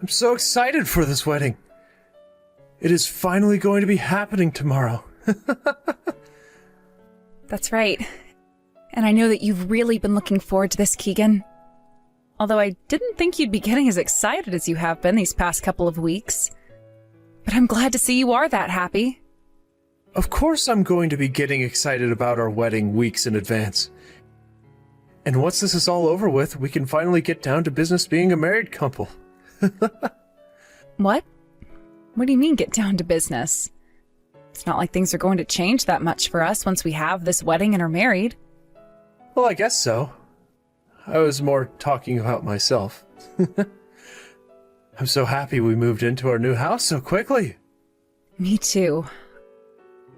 I'm so excited for this wedding. It is finally going to be happening tomorrow. That's right. And I know that you've really been looking forward to this, Keegan. Although I didn't think you'd be getting as excited as you have been these past couple of weeks. But I'm glad to see you are that happy. Of course I'm going to be getting excited about our wedding weeks in advance. And once this is all over with, we can finally get down to business being a married couple. What? What do you mean get down to business? It's not like things are going to change that much for us once we have this wedding and are married. Well, I guess so. I was more talking about myself. I'm so happy we moved into our new house so quickly. Me too.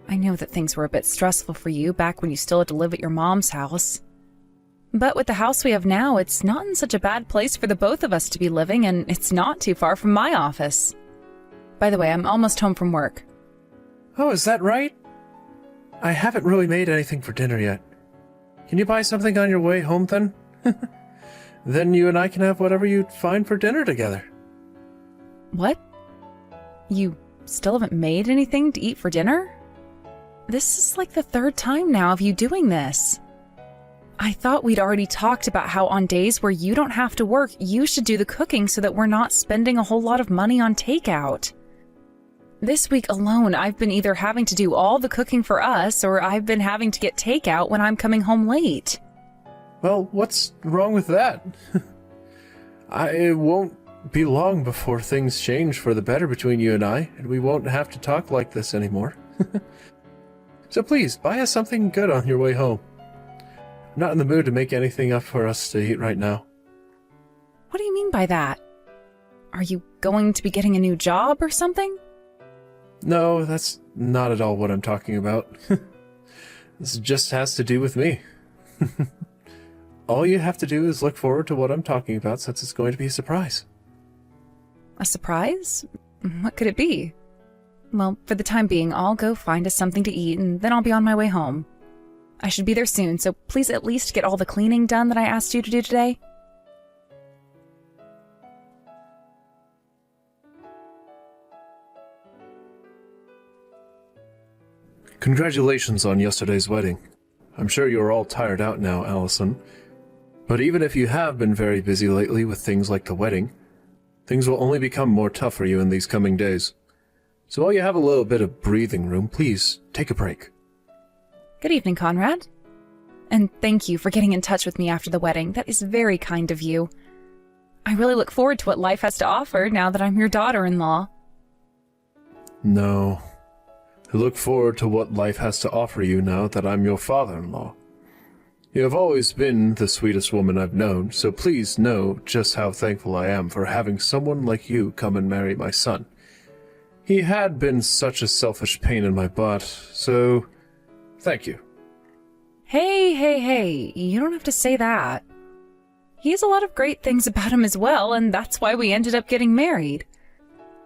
I know that things were a bit stressful for you back when you still had to live at your mom's house. But with the house we have now, it's not in such a bad place for the both of us to be living, and it's not too far from my office. By the way, I'm almost home from work. Oh, is that right? I haven't really made anything for dinner yet. Can you buy something on your way home then? Then you and I can have whatever you find for dinner together. What? You still haven't made anything to eat for dinner? This is like the third time now of you doing this. I thought we'd already talked about how on days where you don't have to work, you should do the cooking so that we're not spending a whole lot of money on takeout. This week alone, I've been either having to do all the cooking for us, or I've been having to get takeout when I'm coming home late. Well, what's wrong with that? It won't be long before things change for the better between you and I, and we won't have to talk like this anymore. So please, buy us something good on your way home. I'm not in the mood to make anything up for us to eat right now. What do you mean by that? Are you going to be getting a new job or something? No, that's not at all what I'm talking about. This just has to do with me. All you have to do is look forward to what I'm talking about, since it's going to be a surprise. A surprise? What could it be? Well, for the time being, I'll go find us something to eat, and then I'll be on my way home. I should be there soon, so please at least get all the cleaning done that I asked you to do today. Congratulations on yesterday's wedding. I'm sure you're all tired out now, Allison. But even if you have been very busy lately with things like the wedding, things will only become more tough for you in these coming days. So while you have a little bit of breathing room, please take a break. Good evening, Conrad. And thank you for getting in touch with me after the wedding. That is very kind of you. I really look forward to what life has to offer now that I'm your daughter-in-law. No. I look forward to what life has to offer you now that I'm your father-in-law. You have always been the sweetest woman I've known, so please know just how thankful I am for having someone like you come and marry my son. He had been such a selfish pain in my butt, so thank you. Hey, you don't have to say that. He has a lot of great things about him as well, and that's why we ended up getting married.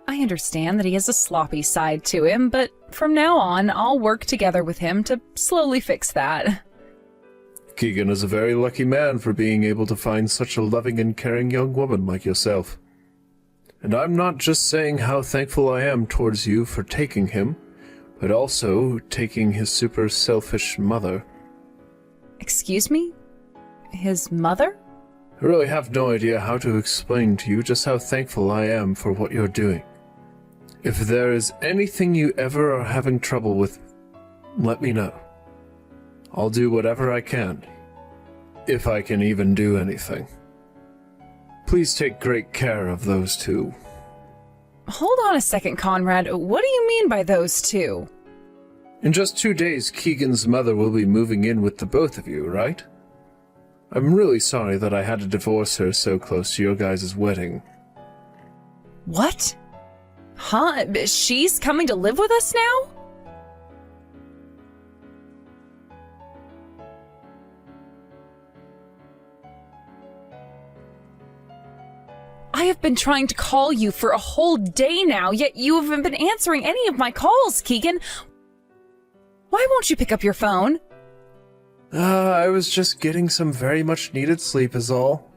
I understand that he has a sloppy side to him, but from now on, I'll work together with him to slowly fix that. Keegan is a very lucky man for being able to find such a loving and caring young woman like yourself. And I'm not just saying how thankful I am towards you for taking him, but also taking his super selfish mother. Excuse me? His mother? I really have no idea how to explain to you just how thankful I am for what you're doing. If there is anything you ever are having trouble with, let me know. I'll do whatever I can, if I can even do anything. Please take great care of those two. Hold on a second, Conrad. What do you mean by those two? In just 2 days, Keegan's mother will be moving in with the both of you, right? I'm really sorry that I had to divorce her so close to your guys' wedding. What? Huh? She's coming to live with us now? I have been trying to call you for a whole day now, yet you haven't been answering any of my calls, Keegan. Why won't you pick up your phone? I was just getting some very much needed sleep is all.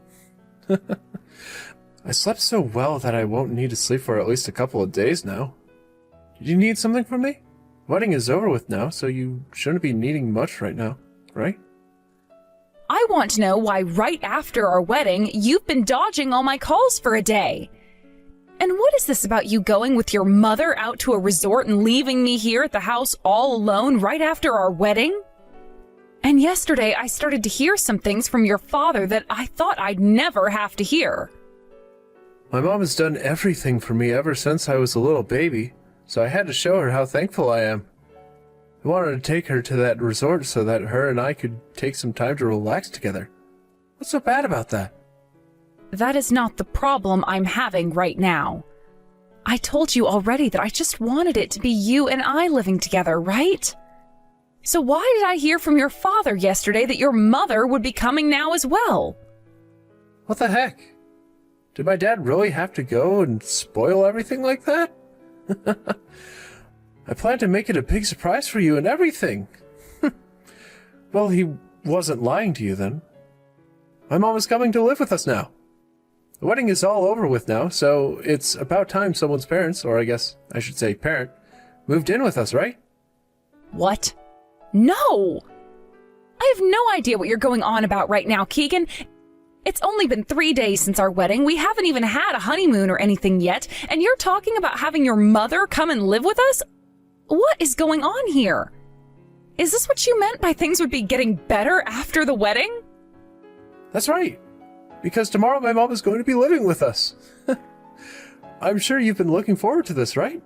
I slept so well that I won't need to sleep for at least a couple of days now. Did you need something from me? Wedding is over with now, so you shouldn't be needing much right now, right? I want to know why right after our wedding, you've been dodging all my calls for a day. And what is this about you going with your mother out to a resort and leaving me here at the house all alone right after our wedding? And yesterday I started to hear some things from your father that I thought I'd never have to hear. My mom has done everything for me ever since I was a little baby, so I had to show her how thankful I am. I wanted to take her to that resort so that her and I could take some time to relax together. What's so bad about that? That is not the problem I'm having right now. I told you already that I just wanted it to be you and I living together, right? So why did I hear from your father yesterday that your mother would be coming now as well? What the heck? Did my dad really have to go and spoil everything like that? I planned to make it a big surprise for you and everything. Well, he wasn't lying to you then. My mom is coming to live with us now. The wedding is all over with now, so it's about time someone's parents, or I guess I should say parent, moved in with us, right? What? No! I have no idea what you're going on about right now, Keegan. It's only been 3 days since our wedding. We haven't even had a honeymoon or anything yet, and you're talking about having your mother come and live with us? What is going on here? Is this what you meant by things would be getting better after the wedding? That's right. Because tomorrow my mom is going to be living with us. I'm sure you've been looking forward to this, right?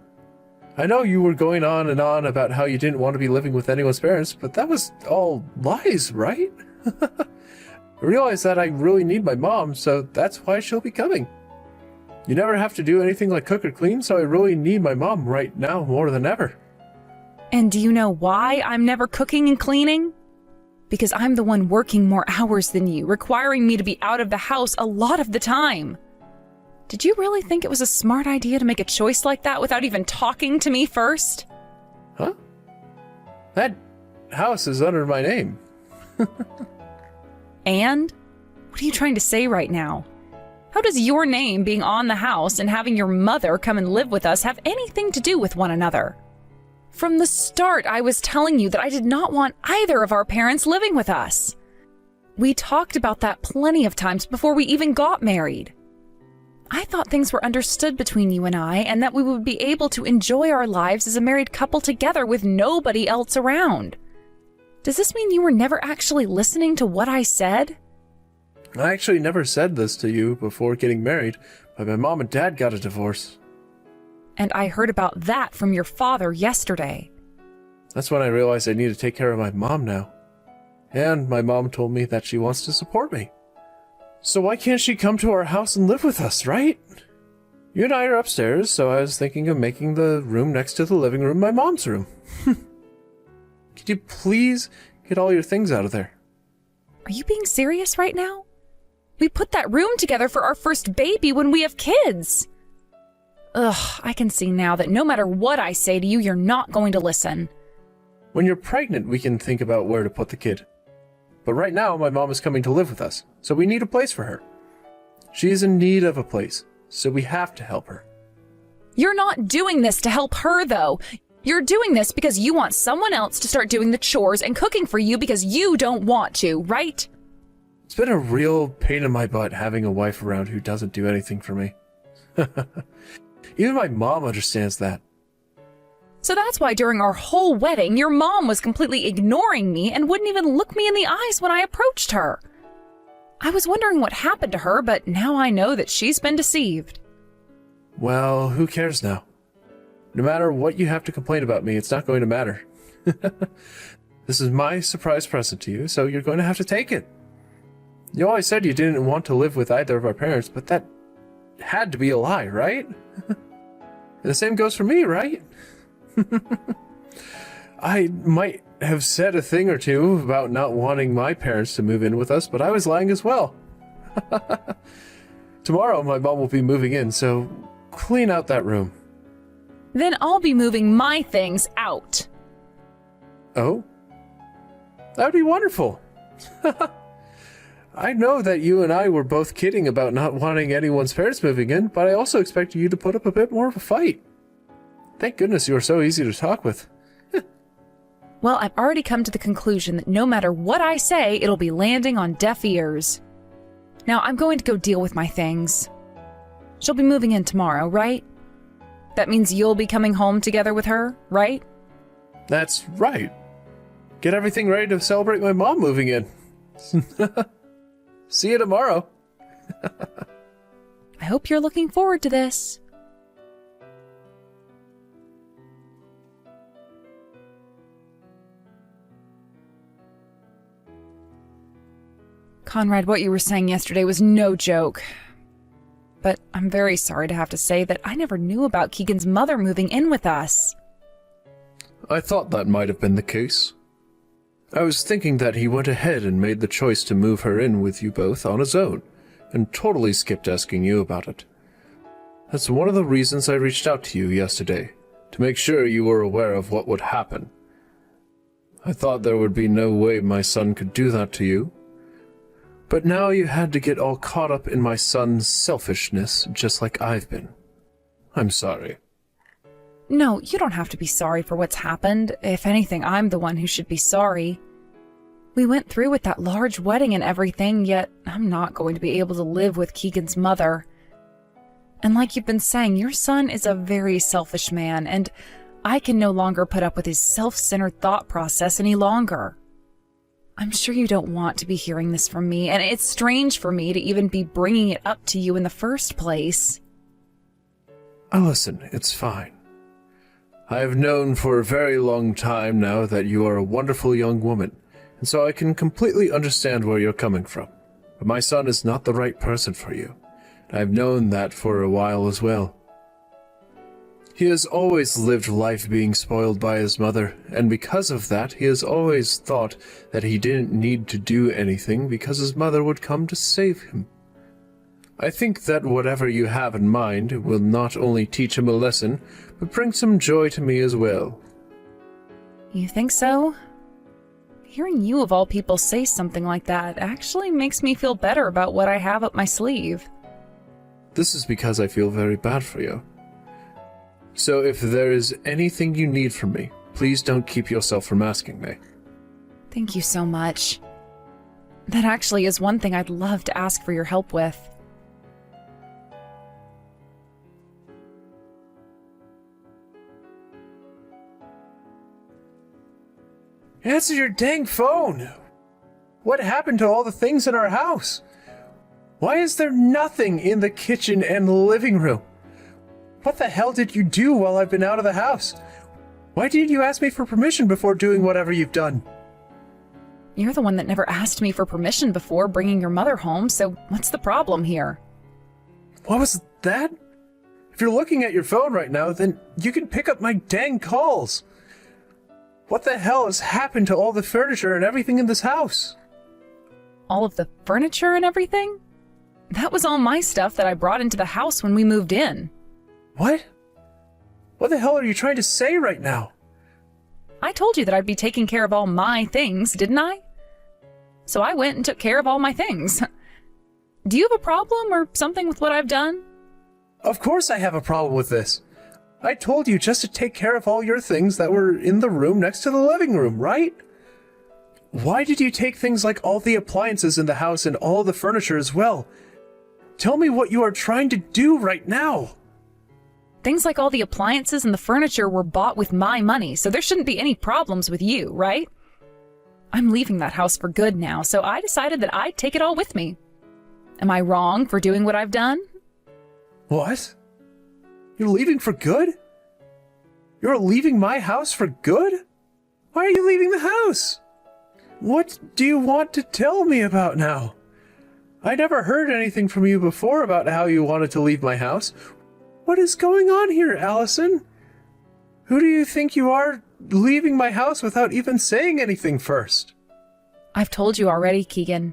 I know you were going on and on about how you didn't want to be living with anyone's parents, but that was all lies, right? I realize that I really need my mom, so that's why she'll be coming. You never have to do anything like cook or clean, so I really need my mom right now more than ever. And do you know why I'm never cooking and cleaning? Because I'm the one working more hours than you, requiring me to be out of the house a lot of the time. Did you really think it was a smart idea to make a choice like that without even talking to me first? Huh? That house is under my name. And? What are you trying to say right now? How does your name being on the house and having your mother come and live with us have anything to do with one another? From the start, I was telling you that I did not want either of our parents living with us. We talked about that plenty of times before we even got married. I thought things were understood between you and I, and that we would be able to enjoy our lives as a married couple together with nobody else around. Does this mean you were never actually listening to what I said? I actually never said this to you before getting married, but my mom and dad got a divorce. And I heard about that from your father yesterday. That's when I realized I need to take care of my mom now. And my mom told me that she wants to support me. So why can't she come to our house and live with us, right? You and I are upstairs, so I was thinking of making the room next to the living room my mom's room. Could you please get all your things out of there? Are you being serious right now? We put that room together for our first baby when we have kids. Ugh, I can see now that no matter what I say to you, you're not going to listen. When you're pregnant, we can think about where to put the kid. But right now, my mom is coming to live with us, so we need a place for her. She is in need of a place, so we have to help her. You're not doing this to help her, though. You're doing this because you want someone else to start doing the chores and cooking for you because you don't want to, right? It's been a real pain in my butt having a wife around who doesn't do anything for me. Even my mom understands that. So that's why during our whole wedding, your mom was completely ignoring me and wouldn't even look me in the eyes when I approached her. I was wondering what happened to her, but now I know that she's been deceived. Well, who cares now? No matter what you have to complain about me, it's not going to matter. This is my surprise present to you, so you're going to have to take it. You always said you didn't want to live with either of our parents, but that had to be a lie, right? And the same goes for me, right? I might have said a thing or two about not wanting my parents to move in with us, but I was lying as well. Tomorrow my mom will be moving in, so clean out that room. Then I'll be moving my things out. Oh? That would be wonderful. I know that you and I were both kidding about not wanting anyone's parents moving in, but I also expected you to put up a bit more of a fight. Thank goodness you were so easy to talk with. Well, I've already come to the conclusion that no matter what I say, it'll be landing on deaf ears. Now, I'm going to go deal with my things. She'll be moving in tomorrow, right? That means you'll be coming home together with her, right? That's right. Get everything ready to celebrate my mom moving in. See you tomorrow. I hope you're looking forward to this. Conrad, what you were saying yesterday was no joke. But I'm very sorry to have to say that I never knew about Keegan's mother moving in with us. I thought that might have been the case. I was thinking that he went ahead and made the choice to move her in with you both on his own, and totally skipped asking you about it. That's one of the reasons I reached out to you yesterday, to make sure you were aware of what would happen. I thought there would be no way my son could do that to you. But now you had to get all caught up in my son's selfishness, just like I've been. I'm sorry. No, you don't have to be sorry for what's happened. If anything, I'm the one who should be sorry. We went through with that large wedding and everything, yet I'm not going to be able to live with Keegan's mother. And like you've been saying, your son is a very selfish man, and I can no longer put up with his self-centered thought process any longer. I'm sure you don't want to be hearing this from me, and it's strange for me to even be bringing it up to you in the first place. Listen, it's fine. I have known for a very long time now that you are a wonderful young woman, and so I can completely understand where you're coming from. But my son is not the right person for you. I've known that for a while as well. He has always lived life being spoiled by his mother, and because of that, he has always thought that he didn't need to do anything because his mother would come to save him. I think that whatever you have in mind will not only teach him a lesson, but bring some joy to me as well. You think so? Hearing you of all people say something like that actually makes me feel better about what I have up my sleeve. This is because I feel very bad for you. So if there is anything you need from me, please don't keep yourself from asking me. Thank you so much. That actually is one thing I'd love to ask for your help with. Answer your dang phone! What happened to all the things in our house? Why is there nothing in the kitchen and the living room? What the hell did you do while I've been out of the house? Why didn't you ask me for permission before doing whatever you've done? You're the one that never asked me for permission before bringing your mother home, so what's the problem here? What was that? If you're looking at your phone right now, then you can pick up my dang calls. What the hell has happened to all the furniture and everything in this house? All of the furniture and everything? That was all my stuff that I brought into the house when we moved in. What? What the hell are you trying to say right now? I told you that I'd be taking care of all my things, didn't I? So I went and took care of all my things. Do you have a problem or something with what I've done? Of course I have a problem with this. I told you just to take care of all your things that were in the room next to the living room, right? Why did you take things like all the appliances in the house and all the furniture as well? Tell me what you are trying to do right now. Things like all the appliances and the furniture were bought with my money, so there shouldn't be any problems with you, right? I'm leaving that house for good now, so I decided that I'd take it all with me. Am I wrong for doing what I've done? What? You're leaving for good? You're leaving my house for good? Why are you leaving the house? What do you want to tell me about now? I never heard anything from you before about how you wanted to leave my house. What is going on here, Allison? Who do you think you are, leaving my house without even saying anything first? I've told you already, Keegan.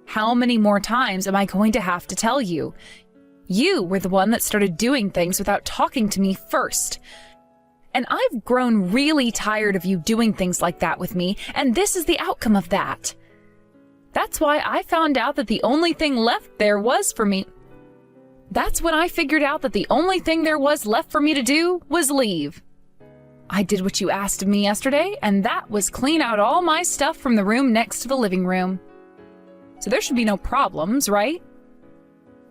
How many more times am I going to have to tell you? You were the one that started doing things without talking to me first. And I've grown really tired of you doing things like that with me, and this is the outcome of that. That's why I found out that the only thing left there was for me. That's when I figured out that the only thing there was left for me to do was leave. I did what you asked of me yesterday, and that was clean out all my stuff from the room next to the living room. So there should be no problems, right?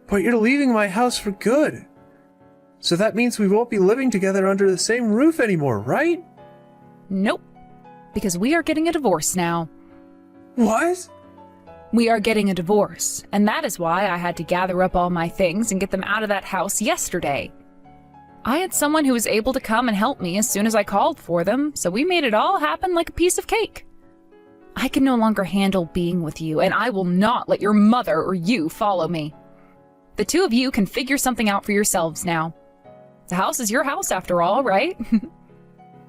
But you're leaving my house for good. So that means we won't be living together under the same roof anymore, right? Nope. Because we are getting a divorce now. What? We are getting a divorce, and that is why I had to gather up all my things and get them out of that house yesterday. I had someone who was able to come and help me as soon as I called for them, so we made it all happen like a piece of cake. I can no longer handle being with you, and I will not let your mother or you follow me. The two of you can figure something out for yourselves now. The house is your house after all, right?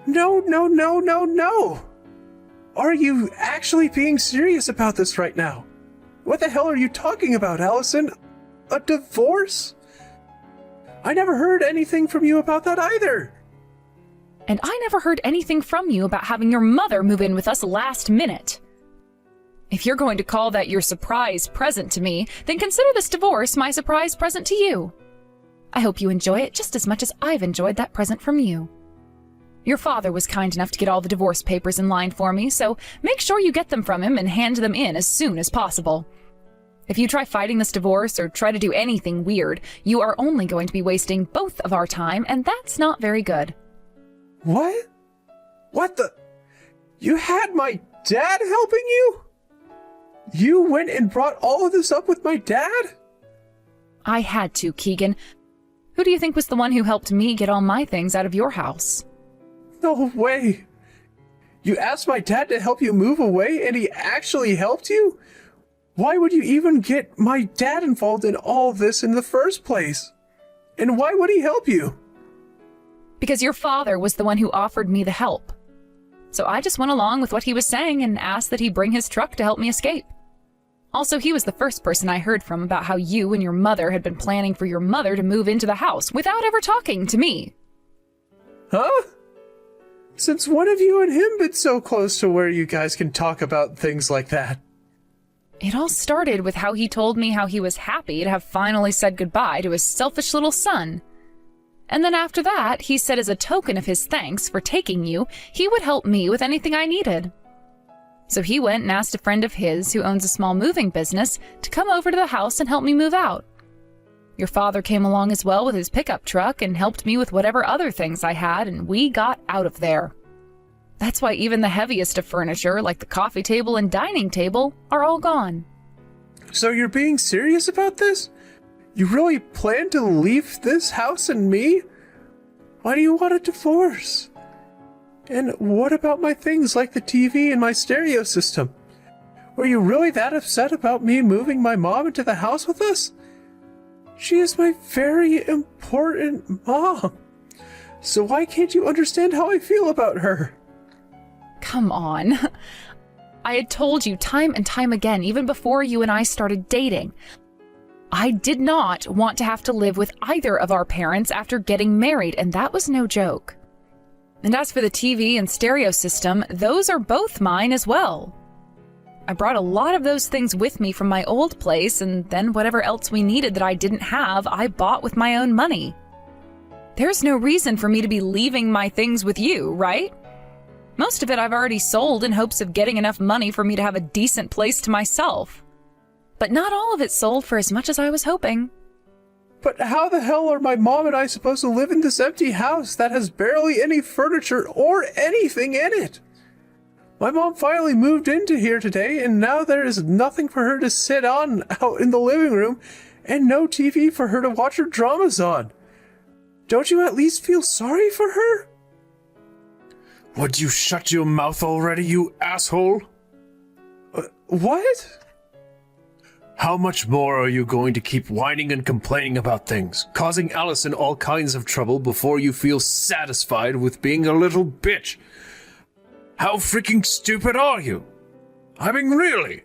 No. Are you actually being serious about this right now? What the hell are you talking about, Allison? A divorce? I never heard anything from you about that either. And I never heard anything from you about having your mother move in with us last minute. If you're going to call that your surprise present to me, then consider this divorce my surprise present to you. I hope you enjoy it just as much as I've enjoyed that present from you. Your father was kind enough to get all the divorce papers in line for me, so make sure you get them from him and hand them in as soon as possible. If you try fighting this divorce or try to do anything weird, you are only going to be wasting both of our time, and that's not very good. What? What the? You had my dad helping you? You went and brought all of this up with my dad? I had to, Keegan. Who do you think was the one who helped me get all my things out of your house? No way. You asked my dad to help you move away and he actually helped you? Why would you even get my dad involved in all this in the first place? And why would he help you? Because your father was the one who offered me the help. So I just went along with what he was saying and asked that he bring his truck to help me escape. Also, he was the first person I heard from about how you and your mother had been planning for your mother to move into the house without ever talking to me. Huh? Since when have you and him been so close to where you guys can talk about things like that? It all started with how he told me how he was happy to have finally said goodbye to his selfish little son. And then after that, he said as a token of his thanks for taking you, he would help me with anything I needed. So he went and asked a friend of his who owns a small moving business to come over to the house and help me move out. Your father came along as well with his pickup truck and helped me with whatever other things I had, and we got out of there. That's why even the heaviest of furniture, like the coffee table and dining table, are all gone. So you're being serious about this? You really plan to leave this house and me? Why do you want a divorce? And what about my things like the TV and my stereo system? Were you really that upset about me moving my mom into the house with us? She is my very important mom. So why can't you understand how I feel about her? Come on. I had told you time and time again, even before you and I started dating. I did not want to have to live with either of our parents after getting married, and that was no joke. And as for the TV and stereo system, those are both mine as well. I brought a lot of those things with me from my old place, and then whatever else we needed that I didn't have, I bought with my own money. There's no reason for me to be leaving my things with you, right? Most of it I've already sold in hopes of getting enough money for me to have a decent place to myself. But not all of it sold for as much as I was hoping. But how the hell are my mom and I supposed to live in this empty house that has barely any furniture or anything in it? My mom finally moved into here today, and now there is nothing for her to sit on out in the living room, and no TV for her to watch her dramas on. Don't you at least feel sorry for her? Would you shut your mouth already, you asshole? What? How much more are you going to keep whining and complaining about things, causing Allison all kinds of trouble before you feel satisfied with being a little bitch? How freaking stupid are you? I mean, really?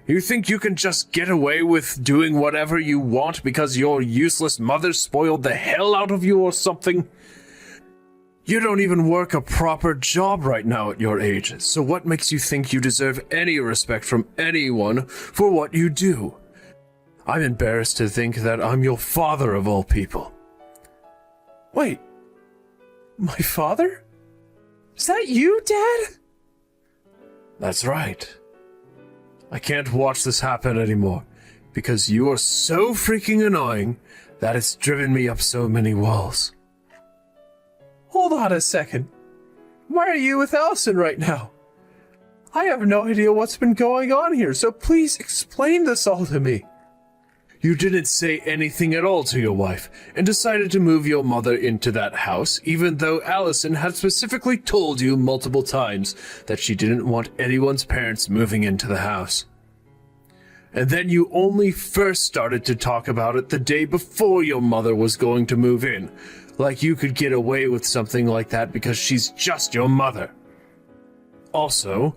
You think you can just get away with doing whatever you want because your useless mother spoiled the hell out of you or something? You don't even work a proper job right now at your age, so what makes you think you deserve any respect from anyone for what you do? I'm embarrassed to think that I'm your father of all people. Wait, my father? Is that you, Dad? That's right. I can't watch this happen anymore, because you are so freaking annoying that it's driven me up so many walls. Hold on a second. Why are you with Allison right now? I have no idea what's been going on here, so please explain this all to me. You didn't say anything at all to your wife, and decided to move your mother into that house, even though Allison had specifically told you multiple times that she didn't want anyone's parents moving into the house. And then you only first started to talk about it the day before your mother was going to move in, like you could get away with something like that because she's just your mother. Also,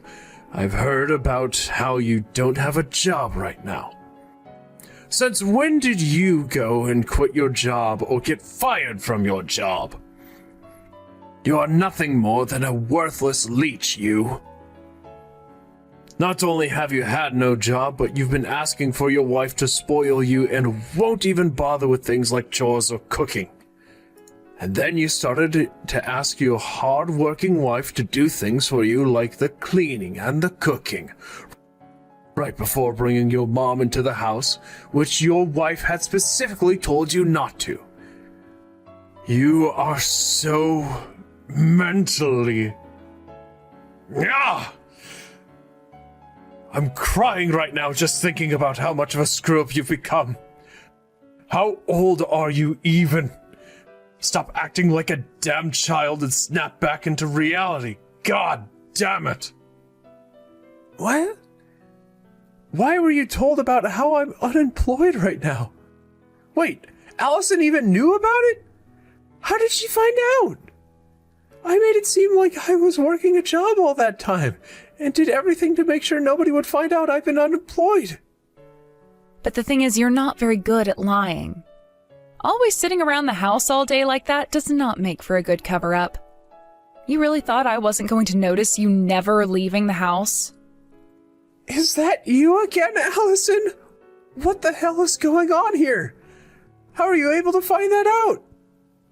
I've heard about how you don't have a job right now. Since when did you go and quit your job or get fired from your job? You are nothing more than a worthless leech, you. Not only have you had no job, but you've been asking for your wife to spoil you and won't even bother with things like chores or cooking. And then you started to ask your hard-working wife to do things for you like the cleaning and the cooking, right before bringing your mom into the house, which your wife had specifically told you not to. You are so mentally... Ah! I'm crying right now just thinking about how much of a screw-up you've become. How old are you even? Stop acting like a damn child and snap back into reality. God damn it. What? Why were you told about how I'm unemployed right now? Wait, Allison even knew about it? How did she find out? I made it seem like I was working a job all that time and did everything to make sure nobody would find out I've been unemployed. But the thing is, you're not very good at lying. Always sitting around the house all day like that does not make for a good cover-up. You really thought I wasn't going to notice you never leaving the house? Is that you again, Allison? What the hell is going on here? How are you able to find that out?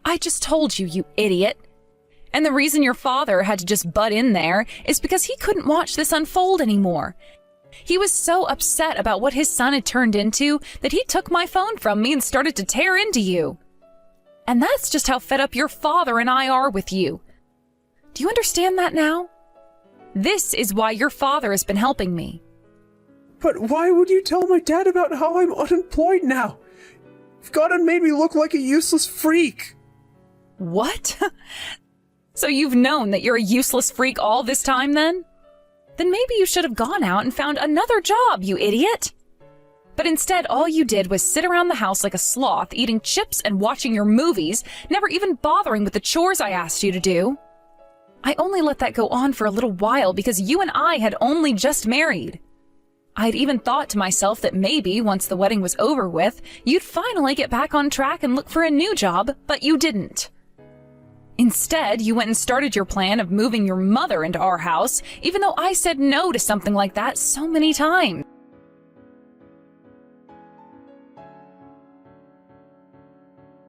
I just told you, you idiot. And the reason your father had to just butt in there is because he couldn't watch this unfold anymore. He was so upset about what his son had turned into that he took my phone from me and started to tear into you. And that's just how fed up your father and I are with you. Do you understand that now? This is why your father has been helping me. But why would you tell my dad about how I'm unemployed now? You've gone and made me look like a useless freak. What? So you've known that you're a useless freak all this time then? Then maybe you should have gone out and found another job, you idiot. But instead, all you did was sit around the house like a sloth, eating chips and watching your movies, never even bothering with the chores I asked you to do. I only let that go on for a little while because you and I had only just married. I'd even thought to myself that maybe, once the wedding was over with, you'd finally get back on track and look for a new job, but you didn't. Instead, you went and started your plan of moving your mother into our house, even though I said no to something like that so many times.